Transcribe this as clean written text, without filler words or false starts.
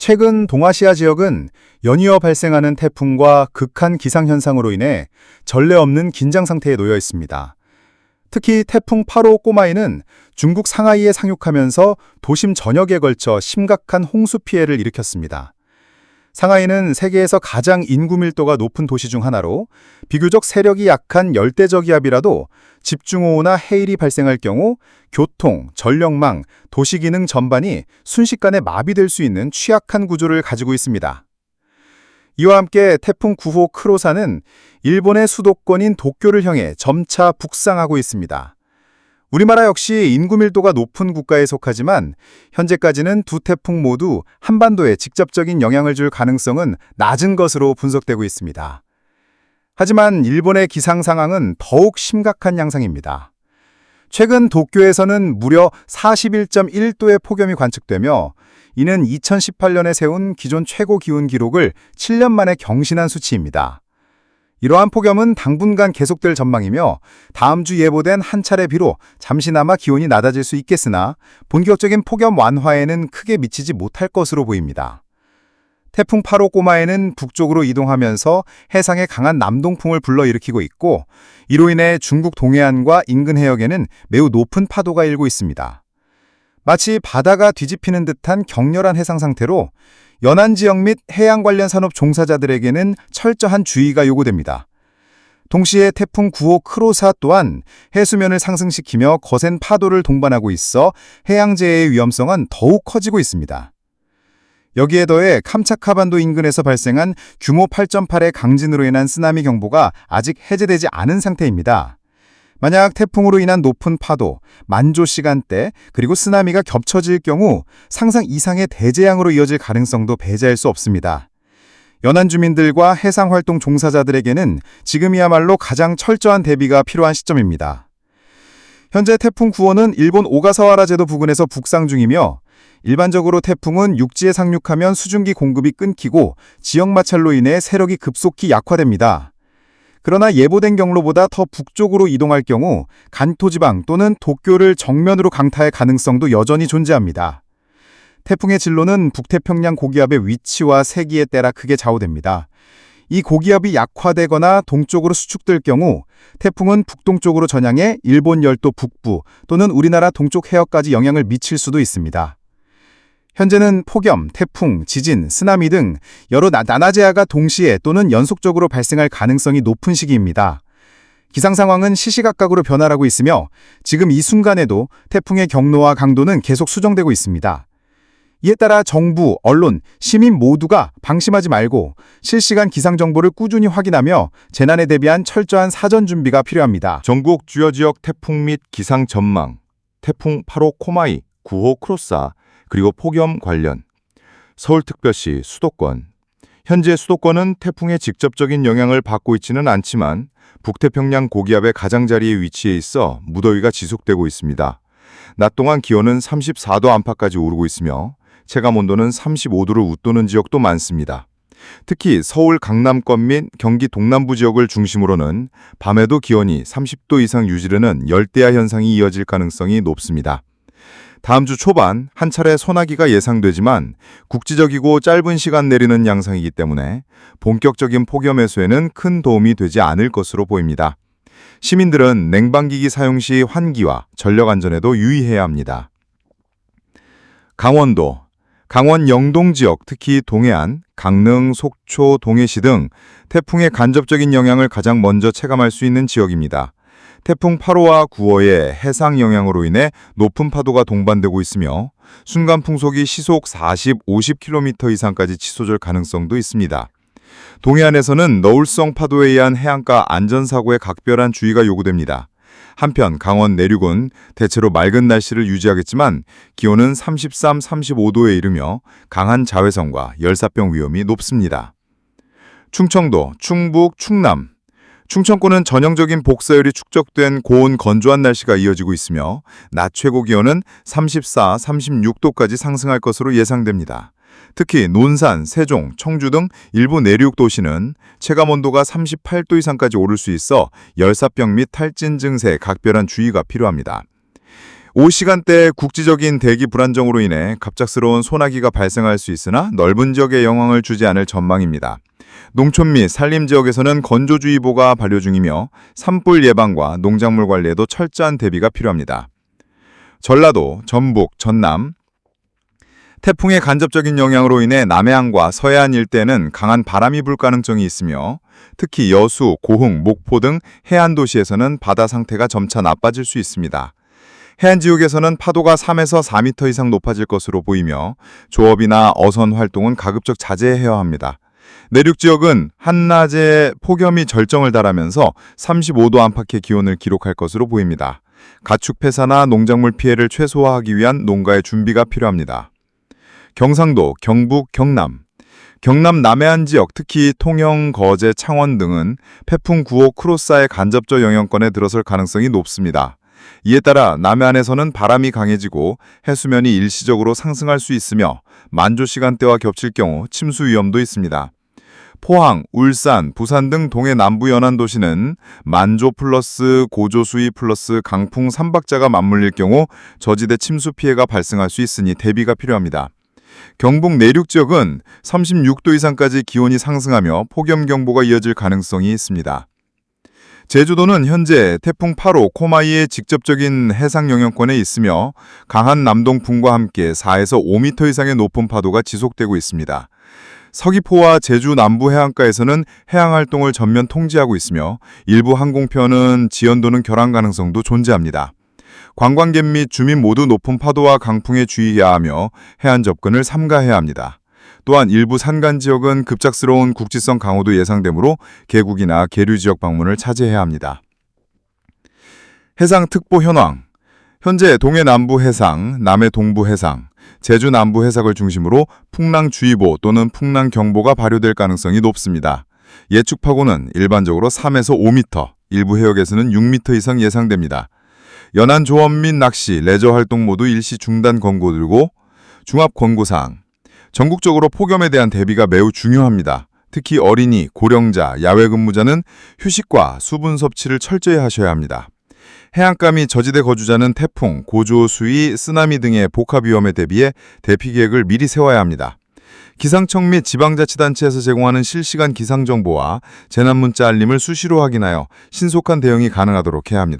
최근 동아시아 지역은 연이어 발생하는 태풍과 극한 기상현상으로 인해 전례 없는 긴장 상태에 놓여 있습니다. 특히 태풍 8호 꼬마이는 중국 상하이에 상륙하면서 도심 전역에 걸쳐 심각한 홍수 피해를 일으켰습니다. 상하이는 세계에서 가장 인구 밀도가 높은 도시 중 하나로 비교적 세력이 약한 열대저기압이라도 집중호우나 해일이 발생할 경우 교통, 전력망, 도시 기능 전반이 순식간에 마비될 수 있는 취약한 구조를 가지고 있습니다. 이와 함께 태풍 9호 크로사는 일본의 수도권인 도쿄를 향해 점차 북상하고 있습니다. 우리나라 역시 인구 밀도가 높은 국가에 속하지만 현재까지는 두 태풍 모두 한반도에 직접적인 영향을 줄 가능성은 낮은 것으로 분석되고 있습니다. 하지만 일본의 기상 상황은 더욱 심각한 양상입니다. 최근 도쿄에서는 무려 41.1도의 폭염이 관측되며 이는 2018년에 세운 기존 최고 기온 기록을 7년 만에 경신한 수치입니다. 이러한 폭염은 당분간 계속될 전망이며 다음 주 예보된 한 차례 비로 잠시나마 기온이 낮아질 수 있겠으나 본격적인 폭염 완화에는 크게 미치지 못할 것으로 보입니다. 태풍 8호 꼬마에는 북쪽으로 이동하면서 해상에 강한 남동풍을 불러일으키고 있고 이로 인해 중국 동해안과 인근 해역에는 매우 높은 파도가 일고 있습니다. 마치 바다가 뒤집히는 듯한 격렬한 해상 상태로 연안 지역 및 해양 관련 산업 종사자들에게는 철저한 주의가 요구됩니다. 동시에 태풍 9호 크로사 또한 해수면을 상승시키며 거센 파도를 동반하고 있어 해양재해의 위험성은 더욱 커지고 있습니다. 여기에 더해 캄차카반도 인근에서 발생한 규모 8.8의 강진으로 인한 쓰나미 경보가 아직 해제되지 않은 상태입니다. 만약 태풍으로 인한 높은 파도, 만조 시간대, 그리고 쓰나미가 겹쳐질 경우 상상 이상의 대재앙으로 이어질 가능성도 배제할 수 없습니다. 연안 주민들과 해상활동 종사자들에게는 지금이야말로 가장 철저한 대비가 필요한 시점입니다. 현재 태풍 9호는 일본 오가사와라 제도 부근에서 북상 중이며 일반적으로 태풍은 육지에 상륙하면 수증기 공급이 끊기고 지역 마찰로 인해 세력이 급속히 약화됩니다. 그러나 예보된 경로보다 더 북쪽으로 이동할 경우 간토지방 또는 도쿄를 정면으로 강타할 가능성도 여전히 존재합니다. 태풍의 진로는 북태평양 고기압의 위치와 세기에 따라 크게 좌우됩니다. 이 고기압이 약화되거나 동쪽으로 수축될 경우 태풍은 북동쪽으로 전향해 일본 열도 북부 또는 우리나라 동쪽 해역까지 영향을 미칠 수도 있습니다. 현재는 폭염, 태풍, 지진, 쓰나미 등 여러 나나재해가 동시에 또는 연속적으로 발생할 가능성이 높은 시기입니다. 기상 상황은 시시각각으로 변화하고 있으며 지금 이 순간에도 태풍의 경로와 강도는 계속 수정되고 있습니다. 이에 따라 정부, 언론, 시민 모두가 방심하지 말고 실시간 기상 정보를 꾸준히 확인하며 재난에 대비한 철저한 사전 준비가 필요합니다. 전국 주요 지역 태풍 및 기상 전망, 태풍 8호 코마이, 9호 크로사, 그리고 폭염 관련. 서울특별시 수도권. 현재 수도권은 태풍의 직접적인 영향을 받고 있지는 않지만 북태평양 고기압의 가장자리에 위치해 있어 무더위가 지속되고 있습니다. 낮 동안 기온은 34도 안팎까지 오르고 있으며 체감온도는 35도를 웃도는 지역도 많습니다. 특히 서울 강남권 및 경기 동남부 지역을 중심으로는 밤에도 기온이 30도 이상 유지되는 열대야 현상이 이어질 가능성이 높습니다. 다음 주 초반 한 차례 소나기가 예상되지만 국지적이고 짧은 시간 내리는 양상이기 때문에 본격적인 폭염 해소에는 큰 도움이 되지 않을 것으로 보입니다. 시민들은 냉방기기 사용 시 환기와 전력 안전에도 유의해야 합니다. 강원도, 강원 영동 지역, 특히 동해안, 강릉, 속초, 동해시 등 태풍의 간접적인 영향을 가장 먼저 체감할 수 있는 지역입니다. 태풍 8호와 9호의 해상 영향으로 인해 높은 파도가 동반되고 있으며 순간 풍속이 시속 40, 50km 이상까지 치솟을 가능성도 있습니다. 동해안에서는 너울성 파도에 의한 해안가 안전사고에 각별한 주의가 요구됩니다. 한편 강원 내륙은 대체로 맑은 날씨를 유지하겠지만 기온은 33, 35도에 이르며 강한 자외선과 열사병 위험이 높습니다. 충청도, 충북, 충남. 충청권은 전형적인 복사열이 축적된 고온 건조한 날씨가 이어지고 있으며 낮 최고 기온은 34, 36도까지 상승할 것으로 예상됩니다. 특히 논산, 세종, 청주 등 일부 내륙 도시는 체감온도가 38도 이상까지 오를 수 있어 열사병 및 탈진 증세에 각별한 주의가 필요합니다. 5시간대 국지적인 대기 불안정으로 인해 갑작스러운 소나기가 발생할 수 있으나 넓은 지역에 영향을 주지 않을 전망입니다. 농촌 및 산림 지역에서는 건조주의보가 발효 중이며 산불 예방과 농작물 관리에도 철저한 대비가 필요합니다. 전라도, 전북, 전남, 태풍의 간접적인 영향으로 인해 남해안과 서해안 일대에는 강한 바람이 불 가능성이 있으며 특히 여수, 고흥, 목포 등 해안 도시에서는 바다 상태가 점차 나빠질 수 있습니다. 해안 지역에서는 파도가 3에서 4m 이상 높아질 것으로 보이며 조업이나 어선 활동은 가급적 자제해야 합니다. 내륙 지역은 한낮에 폭염이 절정을 달하면서 35도 안팎의 기온을 기록할 것으로 보입니다. 가축 폐사나 농작물 피해를 최소화하기 위한 농가의 준비가 필요합니다. 경상도, 경북, 경남 남해안 지역, 특히 통영, 거제, 창원 등은 태풍 9호 크로사의 간접적 영향권에 들어설 가능성이 높습니다. 이에 따라 남해안에서는 바람이 강해지고 해수면이 일시적으로 상승할 수 있으며 만조 시간대와 겹칠 경우 침수 위험도 있습니다. 포항, 울산, 부산 등 동해 남부 연안 도시는 만조 플러스 고조수위 플러스 강풍 3박자가 맞물릴 경우 저지대 침수 피해가 발생할 수 있으니 대비가 필요합니다. 경북 내륙 지역은 36도 이상까지 기온이 상승하며 폭염경보가 이어질 가능성이 있습니다. 제주도는 현재 태풍 8호 코마이의 직접적인 해상 영향권에 있으며 강한 남동풍과 함께 4에서 5m 이상의 높은 파도가 지속되고 있습니다. 서귀포와 제주 남부 해안가에서는 해양 활동을 전면 통제하고 있으며 일부 항공편은 지연도는 결항 가능성도 존재합니다. 관광객 및 주민 모두 높은 파도와 강풍에 주의해야 하며 해안 접근을 삼가해야 합니다. 또한 일부 산간 지역은 급작스러운 국지성 강우도 예상되므로 계곡이나 계류 지역 방문을 자제해야 합니다. 해상특보 현황. 현재 동해 남부 해상, 남해 동부 해상, 제주 남부 해상을 중심으로 풍랑주의보 또는 풍랑경보가 발효될 가능성이 높습니다. 예측 파고는 일반적으로 3에서 5m, 일부 해역에서는 6m 이상 예상됩니다. 연안 조업 및 낚시, 레저 활동 모두 일시 중단 권고드리고 종합 권고사항. 전국적으로 폭염에 대한 대비가 매우 중요합니다. 특히 어린이, 고령자, 야외 근무자는 휴식과 수분 섭취를 철저히 하셔야 합니다. 해안가 및 저지대 거주자는 태풍, 고조, 수위, 쓰나미 등의 복합 위험에 대비해 대피 계획을 미리 세워야 합니다. 기상청 및 지방자치단체에서 제공하는 실시간 기상정보와 재난문자 알림을 수시로 확인하여 신속한 대응이 가능하도록 해야 합니다.